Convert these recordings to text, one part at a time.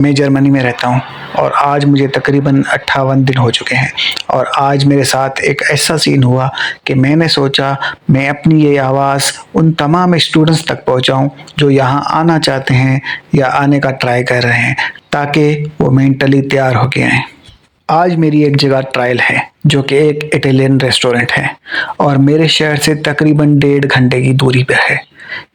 मैं जर्मनी में रहता हूँ और आज मुझे तकरीबन 58 दिन हो चुके हैं और आज मेरे साथ एक ऐसा सीन हुआ कि मैंने सोचा मैं अपनी ये आवाज़ उन तमाम स्टूडेंट्स तक पहुँचाऊँ जो यहाँ आना चाहते हैं या आने का ट्राई कर रहे हैं ताकि वो मेंटली तैयार हो के आएँ। आज मेरी एक जगह ट्रायल है जो कि एक इटालियन रेस्टोरेंट है और मेरे शहर से तकरीबन 1.5 घंटे की दूरी पर है।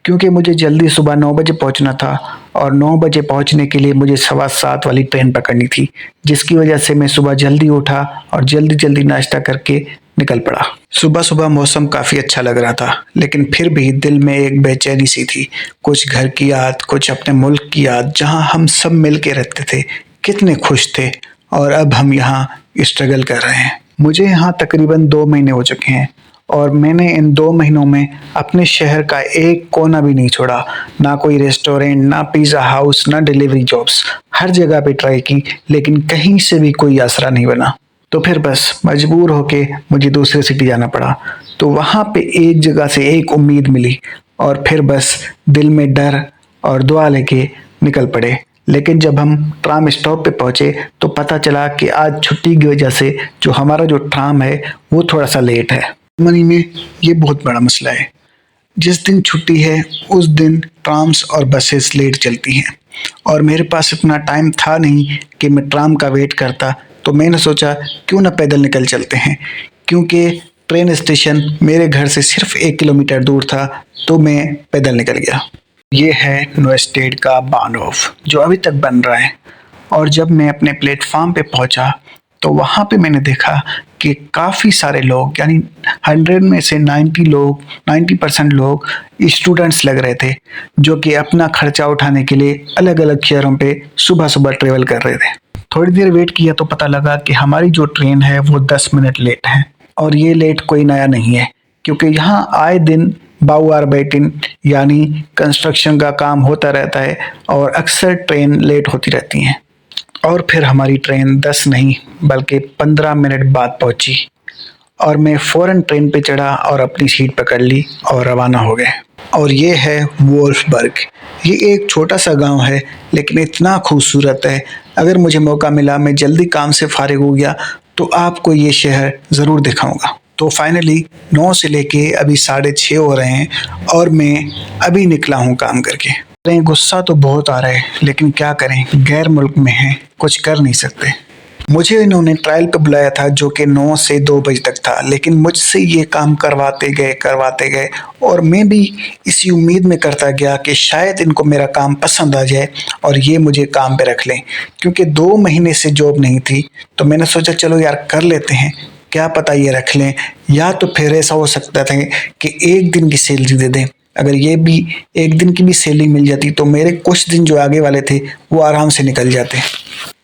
क्योंकि मुझे जल्दी सुबह 9 बजे पहुंचना था और 9 बजे पहुंचने के लिए मुझे 7:15 वाली ट्रेन पकड़नी थी, जिसकी वजह से मैं सुबह जल्दी उठा और जल्दी जल्दी नाश्ता करके निकल पड़ा। सुबह सुबह मौसम काफ़ी अच्छा लग रहा था, लेकिन फिर भी दिल में एक बेचैनी सी थी। कुछ घर की याद, कुछ अपने मुल्क की याद जहां हम सब मिल के रहते थे, कितने खुश थे और अब हम यहाँ स्ट्रगल कर रहे हैं। मुझे यहाँ तकरीबन 2 महीने हो चुके हैं और मैंने इन 2 महीनों में अपने शहर का एक कोना भी नहीं छोड़ा। ना कोई रेस्टोरेंट, ना पिज़्ज़ा हाउस, ना डिलीवरी जॉब्स। हर जगह पे ट्राई की, लेकिन कहीं से भी कोई आसरा नहीं बना। तो फिर बस मजबूर होके मुझे दूसरे सिटी जाना पड़ा। तो वहाँ पे एक जगह से एक उम्मीद मिली और फिर बस दिल में डर और दुआ लेके निकल पड़े। लेकिन जब हम ट्राम स्टॉप पे पहुंचे तो पता चला कि आज छुट्टी की वजह से जो हमारा जो ट्राम है वो थोड़ा सा लेट है। जर्मनी में ये बहुत बड़ा मसला है। जिस दिन छुट्टी है उस दिन ट्राम्स और बसेस लेट चलती हैं और मेरे पास इतना टाइम था नहीं कि मैं ट्राम का वेट करता। तो मैंने सोचा क्यों ना पैदल निकल चलते हैं, क्योंकि ट्रेन स्टेशन मेरे घर से सिर्फ 1 किलोमीटर दूर था। तो मैं पैदल निकल गया। ये है नोएस्टेड का बानहोफ जो अभी तक बन रहा है। और जब मैं अपने प्लेटफॉर्म पे पहुंचा तो वहाँ पे मैंने देखा कि काफ़ी सारे लोग, यानी 100 में से 90% लोग स्टूडेंट्स लग रहे थे जो कि अपना खर्चा उठाने के लिए अलग अलग शहरों पे सुबह सुबह ट्रेवल कर रहे थे। थोड़ी देर वेट किया तो पता लगा कि हमारी जो ट्रेन है वो 10 मिनट लेट है। और ये लेट कोई नया नहीं है, क्योंकि यहाँ आए दिन बाउआरबेटिन यानी कंस्ट्रक्शन का काम होता रहता है और अक्सर ट्रेन लेट होती रहती हैं। और फिर हमारी ट्रेन 10 नहीं बल्कि 15 मिनट बाद पहुंची और मैं फ़ौरन ट्रेन पे चढ़ा और अपनी सीट पकड़ ली और रवाना हो गए। और ये है वोल्फबर्ग। ये एक छोटा सा गांव है, लेकिन इतना खूबसूरत है। अगर मुझे मौका मिला, मैं जल्दी काम से फारिग हो गया तो आपको ये शहर ज़रूर दिखाऊंगा। तो फाइनली 9 से लेके अभी 6:30 हो रहे हैं और मैं अभी निकला हूँ काम करके। गुस्सा तो बहुत आ रहा है, लेकिन क्या करें, गैर मुल्क में हैं, कुछ कर नहीं सकते। मुझे इन्होंने ट्रायल पे बुलाया था जो कि 9 से 2 बजे तक था, लेकिन मुझसे ये काम करवाते गए और मैं भी इसी उम्मीद में करता गया कि शायद इनको मेरा काम पसंद आ जाए और ये मुझे काम पे रख लें। क्योंकि 2 महीने से जॉब नहीं थी तो मैंने सोचा चलो यार कर लेते हैं, क्या पता ये रख लें। या तो फिर ऐसा हो सकता था कि 1 दिन की सैलरी दे दें। अगर ये भी 1 दिन की भी सैलरी मिल जाती तो मेरे कुछ दिन जो आगे वाले थे वो आराम से निकल जाते।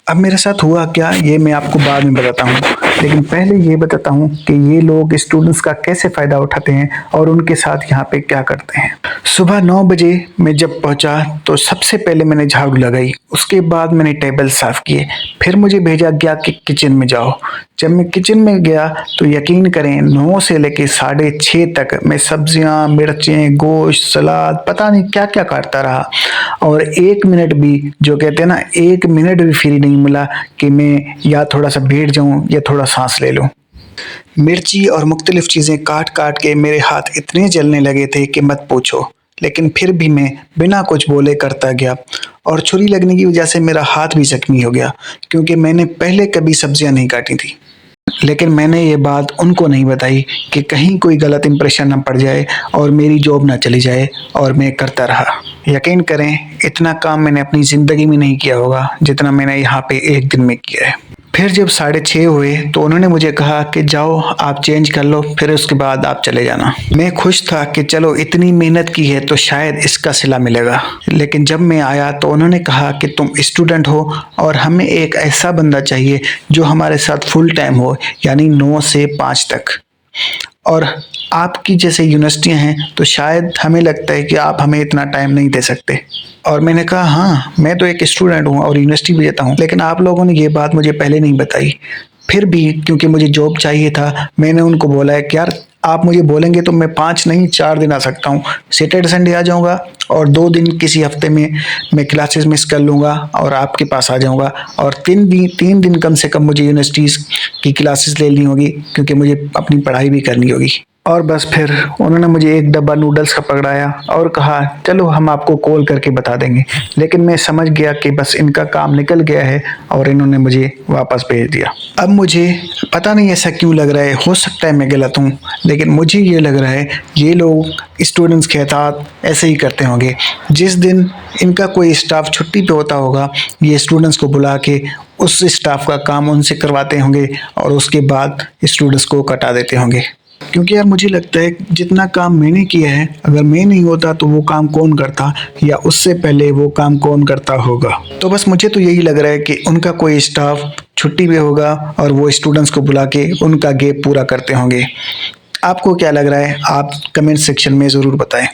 अब मेरे साथ हुआ क्या ये मैं आपको बाद में बताता हूँ, लेकिन पहले ये बताता हूँ कि ये लोग स्टूडेंट्स का कैसे फ़ायदा उठाते हैं और उनके साथ यहाँ पे क्या करते हैं। सुबह 9 बजे मैं जब पहुँचा तो सबसे पहले मैंने झाड़ू लगाई, उसके बाद मैंने टेबल साफ़ किए, फिर मुझे भेजा गया कि किचन में जाओ। जब मैं किचन में गया तो यकीन करें 9 से लेके 6:30 तक मैं सब्जियां, मिर्चें, गोश्त, सलाद, पता नहीं क्या क्या काटता रहा और 1 मिनट भी, जो कहते हैं ना, 1 मिनट भी फ्री नहीं मिला कि मैं या थोड़ा सा बैठ जाऊं या थोड़ा सांस ले लूं। मिर्ची और मुख्तलिफ चीज़ें काट काट के मेरे हाथ इतने जलने लगे थे कि मत पूछो, लेकिन फिर भी मैं बिना कुछ बोले करता गया और छुरी लगने की वजह से मेरा हाथ भी जख्मी हो गया, क्योंकि मैंने पहले कभी सब्जियां नहीं काटी थी। लेकिन मैंने ये बात उनको नहीं बताई कि कहीं कोई गलत इंप्रेशन ना पड़ जाए और मेरी जॉब ना चली जाए, और मैं करता रहा। यकीन करें इतना काम मैंने अपनी ज़िंदगी में नहीं किया होगा जितना मैंने यहाँ पे 1 दिन में किया है। फिर जब 6:30 हुए तो उन्होंने मुझे कहा कि जाओ आप चेंज कर लो, फिर उसके बाद आप चले जाना। मैं खुश था कि चलो इतनी मेहनत की है तो शायद इसका सिला मिलेगा। लेकिन जब मैं आया तो उन्होंने कहा कि तुम स्टूडेंट हो और हमें एक ऐसा बंदा चाहिए जो हमारे साथ फुल टाइम हो, यानी 9 से 5 तक। और आपकी जैसे यूनिवर्सिटियाँ हैं तो शायद हमें लगता है कि आप हमें इतना टाइम नहीं दे सकते। और मैंने कहा हाँ, मैं तो एक स्टूडेंट हूँ और यूनिवर्सिटी भी जाता हूँ, लेकिन आप लोगों ने ये बात मुझे पहले नहीं बताई। फिर भी क्योंकि मुझे जॉब चाहिए था, मैंने उनको बोला है कि यार आप मुझे बोलेंगे तो मैं 5 नहीं 4 दिन आ सकता हूँ। सैटरडे संडे आ जाऊँगा और 2 दिन किसी हफ्ते में मैं क्लासेस मिस कर लूँगा और आपके पास आ जाऊँगा, और 3 दिन कम से कम मुझे यूनिवर्सिटीज़ की क्लासेस लेनी होगी, क्योंकि मुझे अपनी पढ़ाई भी करनी होगी। और बस फिर उन्होंने मुझे एक डब्बा नूडल्स का पकड़ाया और कहा चलो हम आपको कॉल करके बता देंगे। लेकिन मैं समझ गया कि बस इनका काम निकल गया है और इन्होंने मुझे वापस भेज दिया। अब मुझे पता नहीं ऐसा क्यों लग रहा है, हो सकता है मैं गलत हूँ, लेकिन मुझे ये लग रहा है ये लोग स्टूडेंट्स के साथ ऐसे ही करते होंगे। जिस दिन इनका कोई स्टाफ छुट्टी पे होता होगा, ये स्टूडेंट्स को बुला के उस स्टाफ का काम उनसे करवाते होंगे और उसके बाद स्टूडेंट्स को कटा देते होंगे। क्योंकि यार मुझे लगता है जितना काम मैंने किया है, अगर मैं नहीं होता तो वो काम कौन करता, या उससे पहले वो काम कौन करता होगा। तो बस मुझे तो यही लग रहा है कि उनका कोई स्टाफ छुट्टी पे होगा और वो स्टूडेंट्स को बुला के उनका गैप पूरा करते होंगे। आपको क्या लग रहा है? आप कमेंट सेक्शन में ज़रूर बताएं।